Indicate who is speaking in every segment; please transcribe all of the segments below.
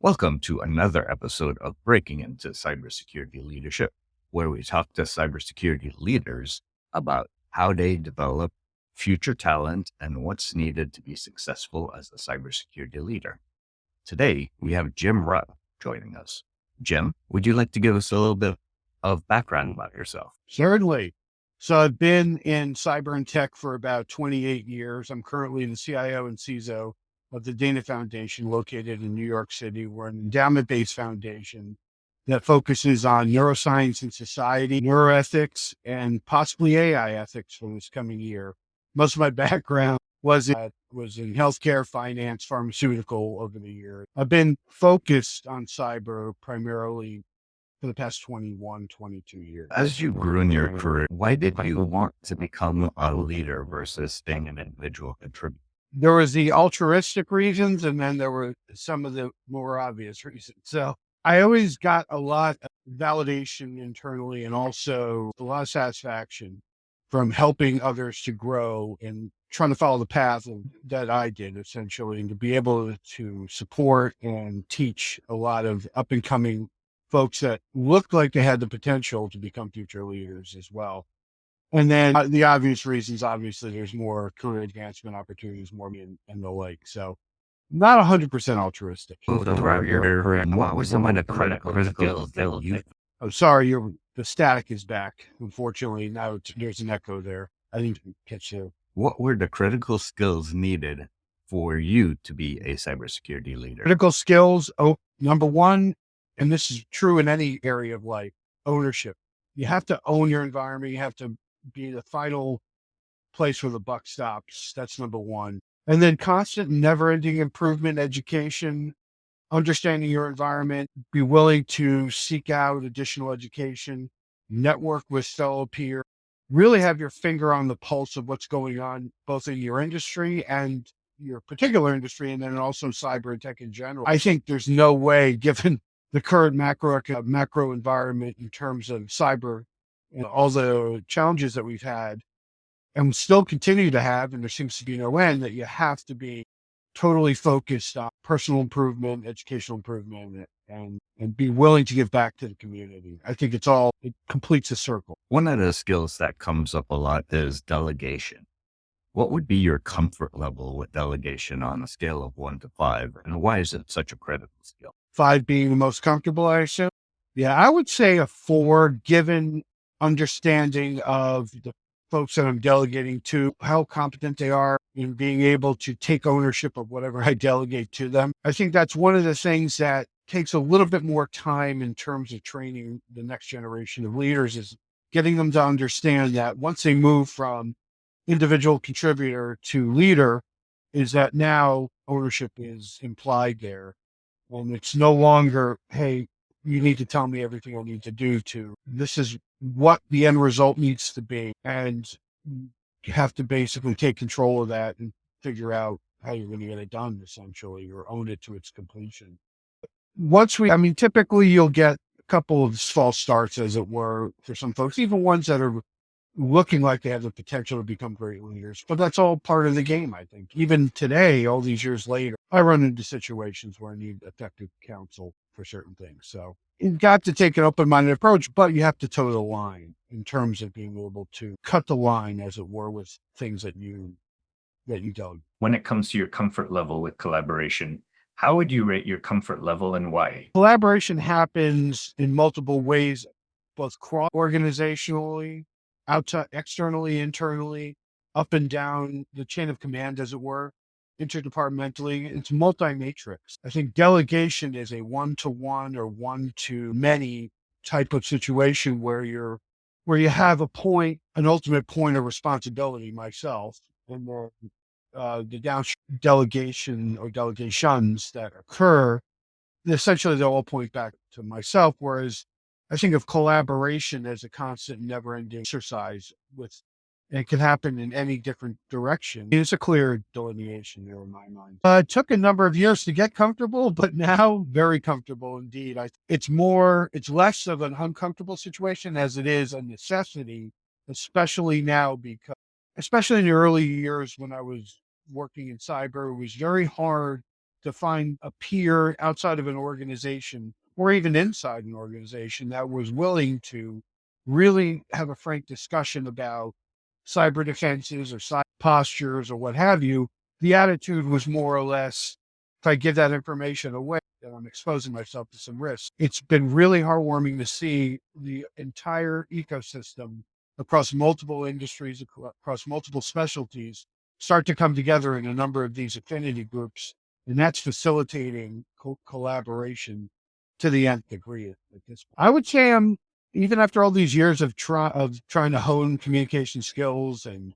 Speaker 1: Welcome to another episode of Breaking into Cybersecurity Leadership, where we talk to cybersecurity leaders about how they develop future talent and what's needed to be successful as a cybersecurity leader. Today, we have Jim Rutt joining us. Jim, would you like to give us a little bit of background about yourself?
Speaker 2: Certainly. So I've been in cyber and tech for about 28 years. I'm currently the CIO and CISO of the Dana Foundation located in New York City. We're an endowment-based foundation that focuses on neuroscience and society, neuroethics, and possibly AI ethics for this coming year. Most of my background was in healthcare, finance, pharmaceutical over the years. I've been focused on cyber primarily for the past 21, 22 years.
Speaker 1: As you grew in your career, why did you want to become a leader versus staying an individual contributor?
Speaker 2: There was the altruistic reasons, and then there were some of the more obvious reasons. So I always got a lot of validation internally and also a lot of satisfaction from helping others to grow and trying to follow the path that I did essentially, and to be able to support and teach a lot of up and coming folks that looked like they had the potential to become future leaders as well. And then the obvious reasons, obviously, there's more career advancement opportunities, more and the like. So not 100% altruistic.
Speaker 1: Throughout your career, what was some of the critical skills that you
Speaker 2: I'm sorry, the static is back. Unfortunately, now there's an echo there. I didn't catch you.
Speaker 1: what were the critical skills needed for you to be a cybersecurity leader?
Speaker 2: Critical skills. Oh, number one, and this is true in any area of life, ownership. You have to own your environment. You have to be the final place where the buck stops. That's number one. And then constant, never ending improvement, education, understanding your environment, be willing to seek out additional education, network with fellow peers, really have your finger on the pulse of what's going on, both in your industry and your particular industry, and then also cyber and tech in general. I think there's no way, given the current macro environment in terms of cyber and all the challenges that we've had, and still continue to have, and there seems to be no end, that you have to be totally focused on personal improvement, educational improvement, and be willing to give back to the community. I think it completes a circle.
Speaker 1: One of the skills that comes up a lot is delegation. What would be your comfort level with delegation on a scale of 1 to 5? And why is it such a critical skill?
Speaker 2: 5 being the most comfortable, I assume. Yeah, I would say a 4, given understanding of the folks that I'm delegating to, how competent they are in being able to take ownership of whatever I delegate to them. I think that's one of the things that takes a little bit more time in terms of training the next generation of leaders, is getting them to understand that once they move from individual contributor to leader, is that now ownership is implied there. And it's no longer, hey, you need to tell me everything I need to do to, this is what the end result needs to be. And you have to basically take control of that and figure out how you're going to get it done, essentially, or own it to its completion. Typically you'll get a couple of false starts, as it were, for some folks, even ones that are looking like they have the potential to become great leaders. But that's all part of the game, I think. Even today, all these years later, I run into situations where I need effective counsel for certain things. So you've got to take an open-minded approach, but you have to toe the line in terms of being able to cut the line, as it were, with things that you don't.
Speaker 3: When it comes to your comfort level with collaboration, how would you rate your comfort level and why?
Speaker 2: Collaboration happens in multiple ways, both cross-organizationally, outside, externally, internally, up and down the chain of command, as it were, interdepartmentally. It's multi-matrix. I think delegation is a one-to-one or one-to-many type of situation where you have an ultimate point of responsibility, myself, and the down delegation or delegations that occur, essentially they all point back to myself. Whereas I think of collaboration as a constant, never-ending exercise it can happen in any different direction. It's a clear delineation there in my mind. It took a number of years to get comfortable, but now very comfortable indeed. It's less of an uncomfortable situation as it is a necessity, especially now, especially in the early years when I was working in cyber, it was very hard to find a peer outside of an organization or even inside an organization that was willing to really have a frank discussion about cyber defenses or cyber postures or what have you. The attitude was more or less, if I give that information away, then I'm exposing myself to some risk. It's been really heartwarming to see the entire ecosystem across multiple industries, across multiple specialties, start to come together in a number of these affinity groups. And that's facilitating collaboration to the nth degree at this point. I would say I'm, even after all these years of trying to hone communication skills and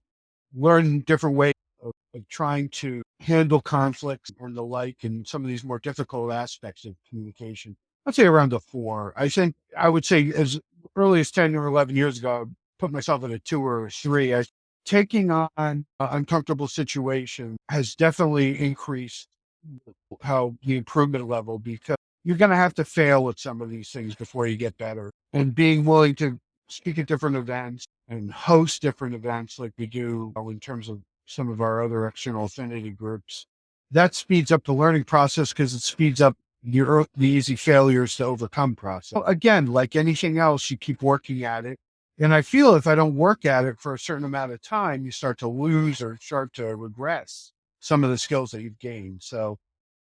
Speaker 2: learn different ways of trying to handle conflicts and the like, and some of these more difficult aspects of communication, I'd say around a 4. I think I would say as early as 10 or 11 years ago, I put myself at a 2 or a 3. Taking on an uncomfortable situation has definitely increased how the improvement level, because you're going to have to fail at some of these things before you get better. And being willing to speak at different events and host different events like we do in terms of some of our other external affinity groups, that speeds up the learning process because it speeds up the easy failures to overcome process. So again, like anything else, you keep working at it. And I feel if I don't work at it for a certain amount of time, you start to lose or start to regress some of the skills that you've gained. So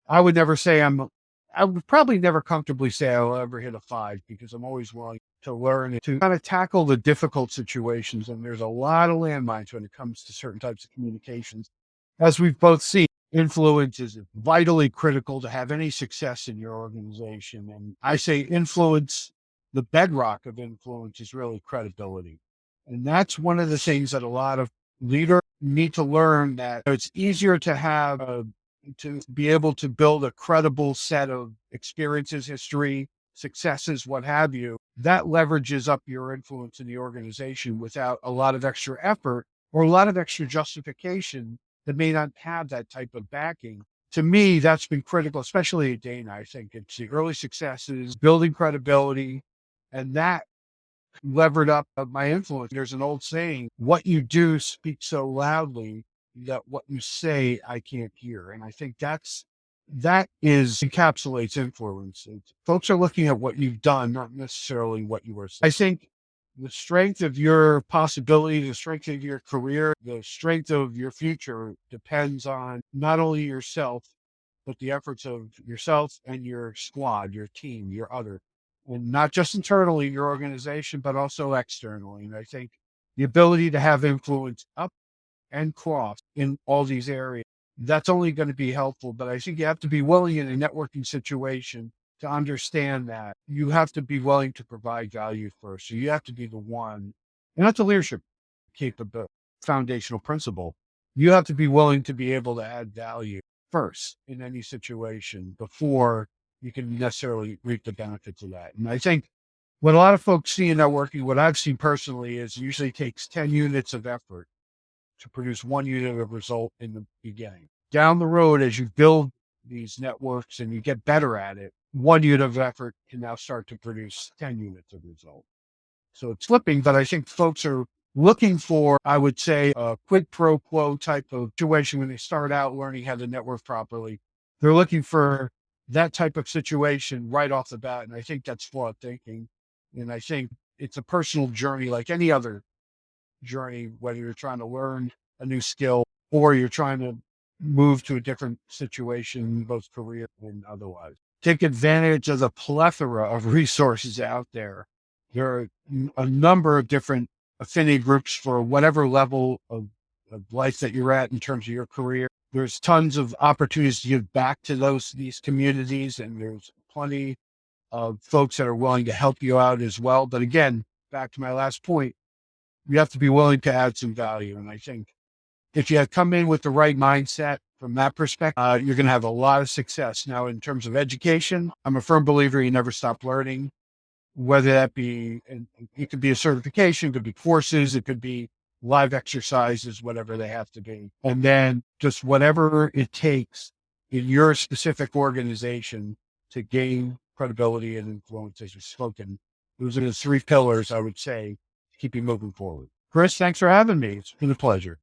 Speaker 2: I would never say I would probably never comfortably say I'll ever hit a 5, because I'm always willing to learn and to kind of tackle the difficult situations. And there's a lot of landmines when it comes to certain types of communications. As we've both seen, influence is vitally critical to have any success in your organization. And I say influence, the bedrock of influence is really credibility. And that's one of the things that a lot of leaders need to learn, that it's easier to have to be able to build a credible set of experiences, history, successes, what have you. That leverages up your influence in the organization without a lot of extra effort or a lot of extra justification that may not have that type of backing. To me, that's been critical, especially at Dana. I think it's the early successes, building credibility, and that levered up my influence. There's an old saying, what you do speaks so loudly that what you say I can't hear. And I think that encapsulates influence. Folks are looking at what you've done, not necessarily what you were saying. I think the strength of your possibility, the strength of your career, the strength of your future depends on not only yourself, but the efforts of yourself and your squad, your team, your other, and not just internally your organization, but also externally. And I think the ability to have influence up and cross in all these areas, that's only going to be helpful. But I think you have to be willing in a networking situation to understand that you have to be willing to provide value first. So you have to be the one, and that's a leadership capability, foundational principle. You have to be willing to be able to add value first in any situation before you can necessarily reap the benefits of that. And I think what a lot of folks see in networking, what I've seen personally, is it usually takes 10 units of effort to produce 1 unit of result in the beginning. Down the road, as you build these networks and you get better at it, 1 unit of effort can now start to produce 10 units of result. So it's flipping, but I think folks are looking for, I would say, a quid pro quo type of situation when they start out learning how to network properly. They're looking for that type of situation right off the bat. And I think that's flawed thinking. And I think it's a personal journey like any other journey, whether you're trying to learn a new skill or you're trying to move to a different situation, both career and otherwise. Take advantage of the plethora of resources out there. There are a number of different affinity groups for whatever level of life that you're at in terms of your career. There's tons of opportunities to give back to these communities, and there's plenty of folks that are willing to help you out as well. But again, back to my last point, you have to be willing to add some value. And I think if you have come in with the right mindset from that perspective, you're going to have a lot of success. Now, in terms of education, I'm a firm believer you never stop learning, whether that be, and it could be a certification, it could be courses, it could be live exercises, whatever they have to be. And then just whatever it takes in your specific organization to gain credibility and influence, as you've spoken. Those are the 3 pillars I would say to keep you moving forward. Chris, thanks for having me. It's been a pleasure.